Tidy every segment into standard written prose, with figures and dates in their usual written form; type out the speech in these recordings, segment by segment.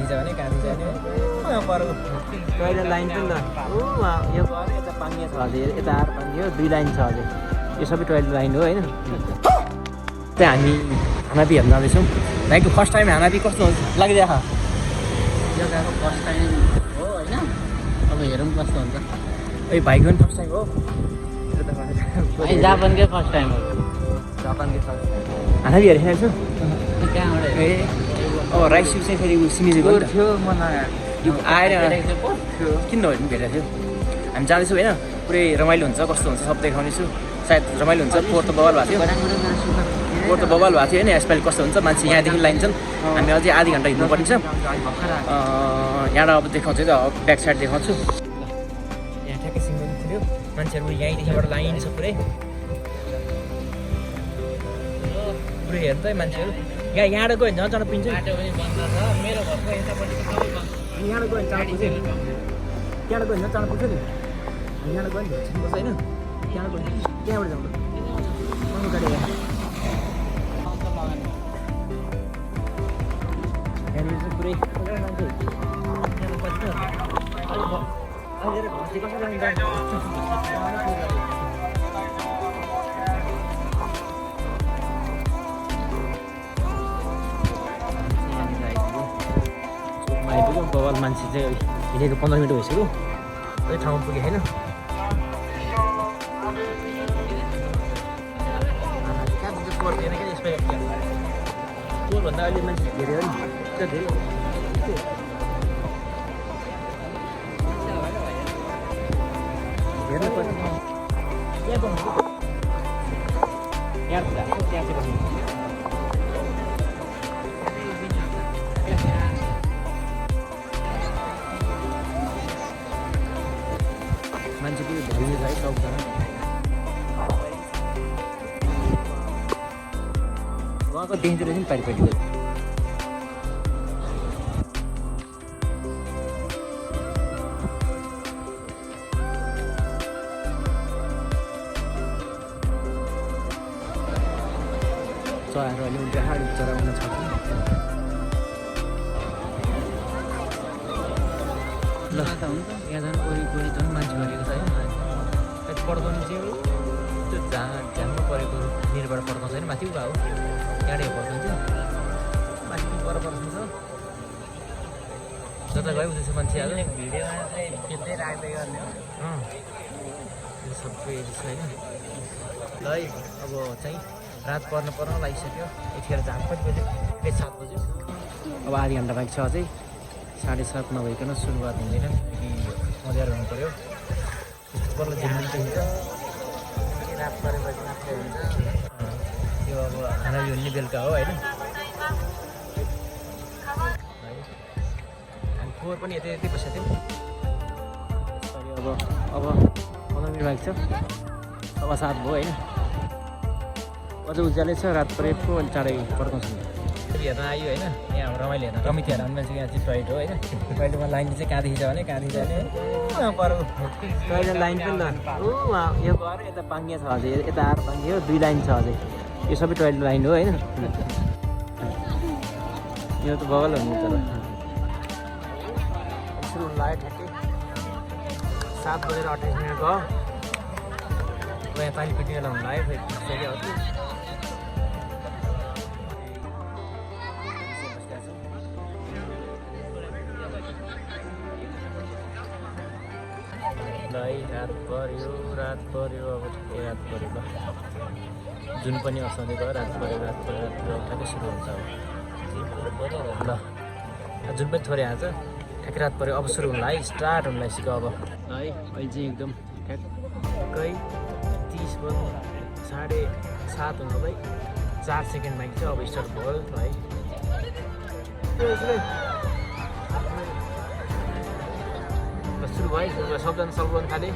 थिन्छ भने कहाँ जाने पर टोइलेट लाइन पनि त यो गएर यता पाङ्गे छ अझै यता आर पाङ्गे हो 2 लाइन छ अझै यो सबै टोइलेट लाइन हो हैन त्यहाँ हामी हानापी हेर्न जाँदैछौँ भाइको फर्स्ट टाइम हानापी कस्तो लागिरहेको यो गाको फर्स्ट टाइम हो हैन अब हेरौँ कस्तो हुन्छ ए भाइको पनि फर्स्ट टाइम हो जापानकै फर्स्ट टाइम हो जापानकै फर्स्ट टाइम हानापी हेरिरहेको छु कहाँबाट ए अब राइस सुप चाहिँ फेरि सिमिजेको थियो म यो आएर किन नभए भेटेको थियो हामी जाँदैछौँ होइन पुरै रमाइलो हुन्छ कस्तो हुन्छ सब देखाउनेछु सायद रमाइलो हुन्छ पोहोर त बवाल भएको थियो होइन यसपालि कस्तो हुन्छ मान्छे यहाँदेखि लाइन्छन् हामी अझै आधी घन्टा हिँड्नु पर्छ यहाँ अब देखाउँछु त ब्याक साइड देखाउँछु यहाँ ठ्याक्कै सिङ्गल थियो मान्छेहरू यहीँदेखिबाट लाइन छ पुरै पुरै हेर्नु त मान्छेहरू यहाँबाट गयो भने झन् चढ पिन्छ मेरो घरको यतापट्टि सबै बन्द यहाँबाट गयो भने चाँडो पुग्छ नि त्यहाँबाट गयो भने चाँडो पुग्छ नि यहाँबाट गयो नि छिटो बस्छ होइन त्यहाँबाट गयो त्यहाँबाट जाउँ गाडी यहाँनिर चाहिँ पुरै मान्छे आइपुग्यो बवाल मान्छे चाहिँ हिँडेको 15 मिनट भइसक्यो त्यही ठाउँमा पुग्यो होइन पर्दैन क्या यसपालि त्योभन्दा अहिले मान्छे धेरै हो नि त्यो धेरै हेर्नु पर्छ यहाँ बस्नु यहाँ चाहिँ बस्नु मान्छे पनि भइन्छ है सक्दैन उहाँको देखिँदो रहेछ नि पारिपट्टि चराहरू अहिले उल्टा हाडी चराउन छ ल यहाँ झन् वरिपरि झन् मान्छे गरेको छ होइन पड्काउनु चाहिँ त्यो झ्याङमा परेको निर्भर पड्काउँछ होइन माथि उहाँ हो यहाँबाट पड्काउँछ माथि पर पर्छ जता गयो उता मान्छे आज भिडियोमा चाहिँ खिच्दै राख्दै गर्ने हो त्यो सबै होइन ल है अब चाहिँ रात पर्न लागिसक्यो यतिखेर चाहिँ कति बज्यो 7 बज्यो अब आधी घन्टा बाँकी छ अझै 7:30 नभइकन सुरुवात हुँदैन कि मजा हुनु पऱ्यो बल्ल झिल्मिल देखिन्छ रात परेपछि मात्रै हुन्छ यो अब खाना नि बेलुका हो होइन हामी फोहोर पनि यतै यतै बसेको थियौँ अब 15 मिनट बाँकी छ 7:15 भयो होइन अझ उज्यालै छ रात परेको अनि चाँडै पर्काउँछौँ हेर्न आयो होइन यहाँ रमाइलो हेर्न रमित हेर्न मान्छे यहाँ चाहिँ टोइलेट हो होइन टोइलेटमा लाइन चाहिँ कहाँदेखि छ भने कहाँदेखि जाने पर टोइलेट लाइन पनि त यो गएर यता पाङ्गे छ अझै यता आर पाङ्गे हो 2 लाइन छ अझै यो सबै टोइलेट लाइन हो होइन यो त बगल हो नि तर सुरु लाग्यो ठ्याक्कै 7:28 भयो यहाँ पानी पिट्ने बेला हुनु लाग्यो फेरि रात पर्यो अब ठिकै रात पऱ्यो ल जुन पनि असाउँदै गयो रात पऱ्यो ठ्याक्कै सुरु हुन्छ अब ल जुन पनि थोरै आज ठ्याक्कै रात पऱ्यो अब सुरु हुनु लाग्यो स्टार्ट हुनु लागिसक्यो अब है अहिले चाहिँ एकदम ठ्याक्कै 30 बज्यो 7:30 हुँदै 4 सेकेन्ड बाँकी छ अब स्टार्ट भयो है सुरु भयो सबजना सल्भ गर्न थालेँ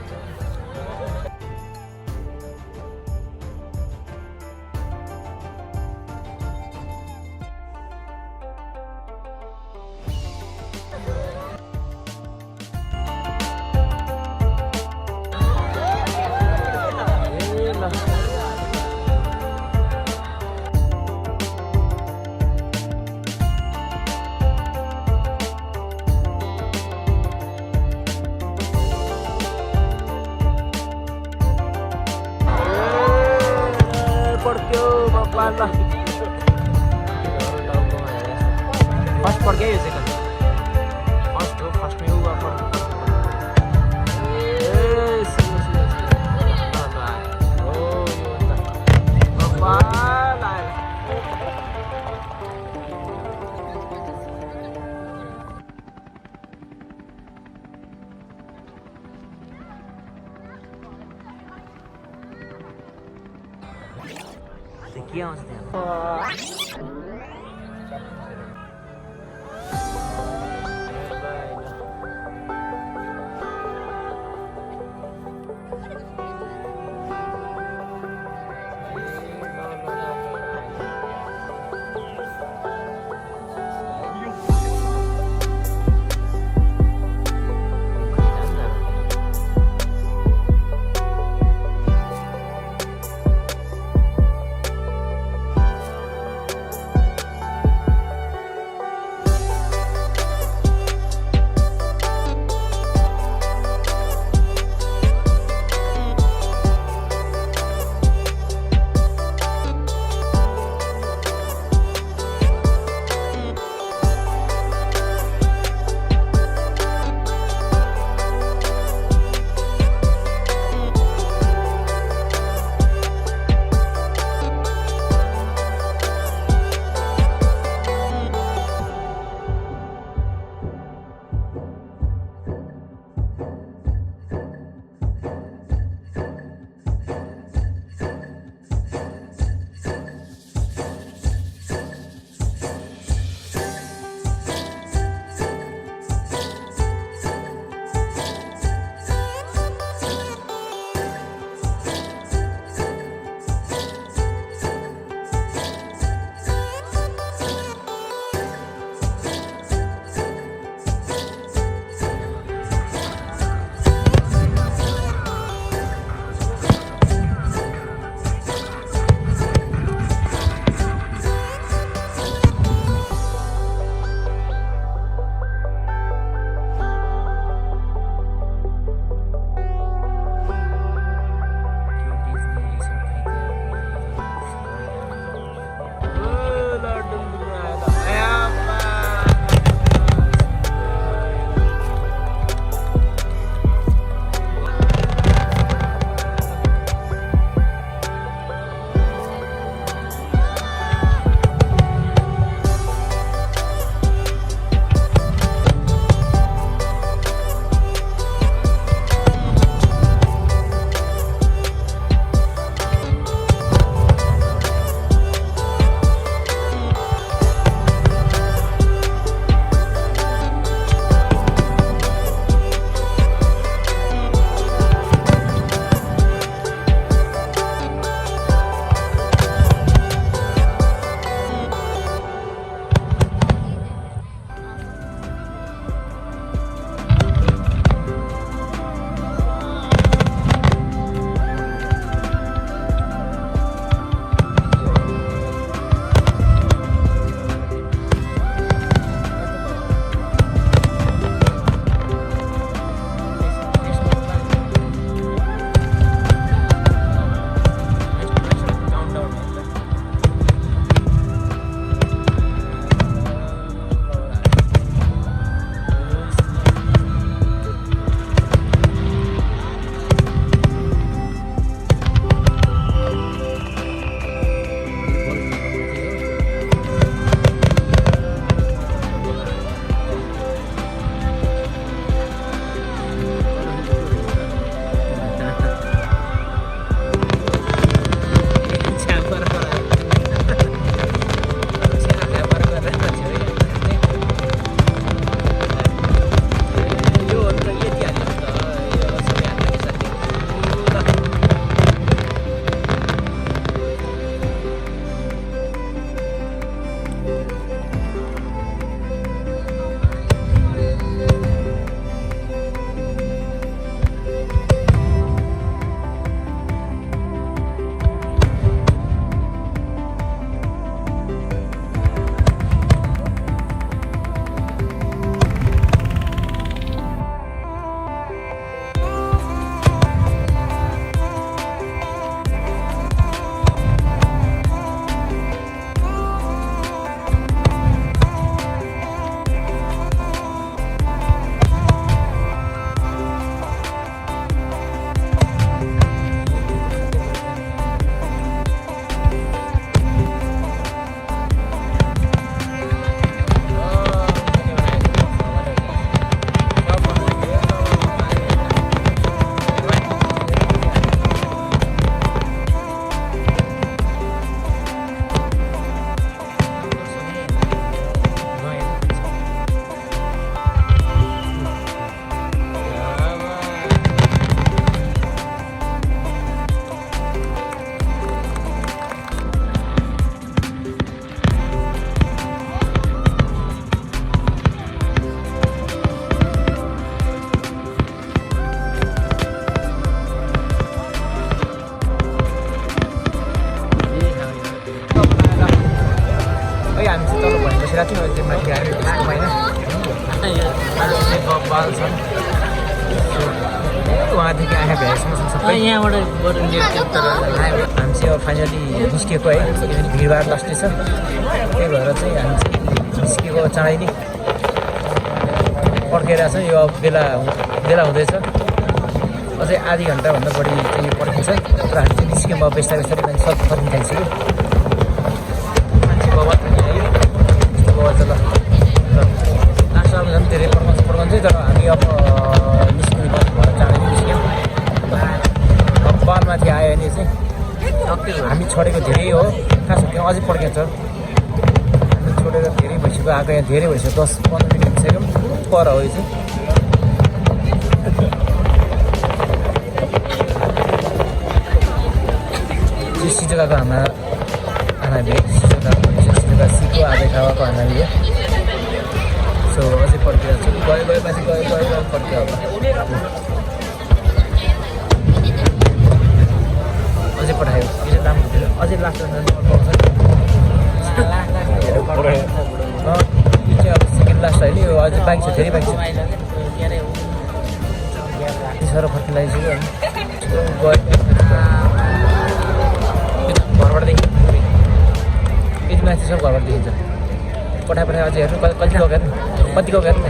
फर्स्ट पड्क्यो यो सेकेन्ड फर्स्ट हो फर्स्टमै उ के आउँछ बाल छन् उहाँदेखि आँखा भ्याएसम्म छन् सबै यहाँबाट बरु नेट क्याप्चर हामी चाहिँ अब फाइनली निस्किएको है किनभने भिडभाड लास्टै छ त्यही भएर चाहिँ हामी चाहिँ निस्किएको चाँडै नै पर्खिरहेको छ यो अब बेला हुँदैछ अझै आधी घन्टाभन्दा बढी चाहिँ पर्खिन्छ र हामी चाहिँ निस्क्यौँ अब बिस्तारै बिस्तारै मान्छे सब फर्किन थालिसक्यो मान्छे बाबा पनि आयो यस्तो बाबा छ ल लास्टमा झन् धेरै पड्काउँछ तर हामी अब निस्किने बाटोमा चाँडै निस्क्यौँ अब बालमाथि आयो भने चाहिँ हामी छोडेको धेरै हो कहाँ छ त्यहाँ अझै पड्किन्छ हामी छोडेर धेरै भइसक्यो आएको यहाँ धेरै भइसक्यो 10-15 मिनट भइसक्यो पर हो यो चाहिँ सिजोकाको आमा आमाले सिजोका सिको आधै खावाको आमाले सो अझै पर्खिरहेको छु गएपछि गयो पर्खियो अझै पठायो यो चाहिँ राम्रो हुँदैन अझै लास्टमा पाउँछ यो चाहिँ अब सेकेन्ड लास्ट होइन यो अझै बाइक छ धेरै बाइक छ सर फर्किन लागिसक्यो गयो घरबाट देखिन्छ यति माथि सब घरबाट देखिन्छ पठाए अझै हेर्नु कतिको हेर्नु कतिको हेर्नु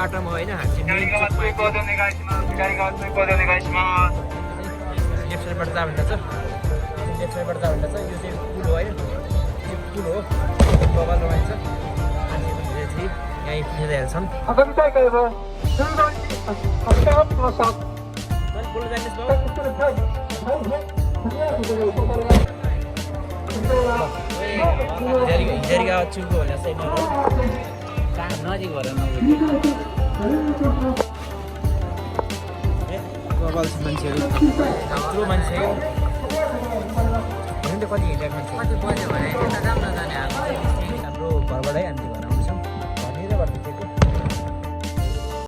बाटोमा होइन हामी लेफ्ट साइडबाट जा भन्दा छ यो चाहिँ पुल हो होइन यो पुल हो बबाल रमाइन्छ मान्छे पनि धेरै थिए यहाँ पुगेर हेर्छन् हिजरीका चुल्को भनेर चाहिँ नजिक भएर बबाल छ मान्छेहरू यत्रो मान्छे हेर्नु त कति हिँडेको मान्छे कति बज्यो भने यता राम्रो जाने हाम्रो घरबाटै हामी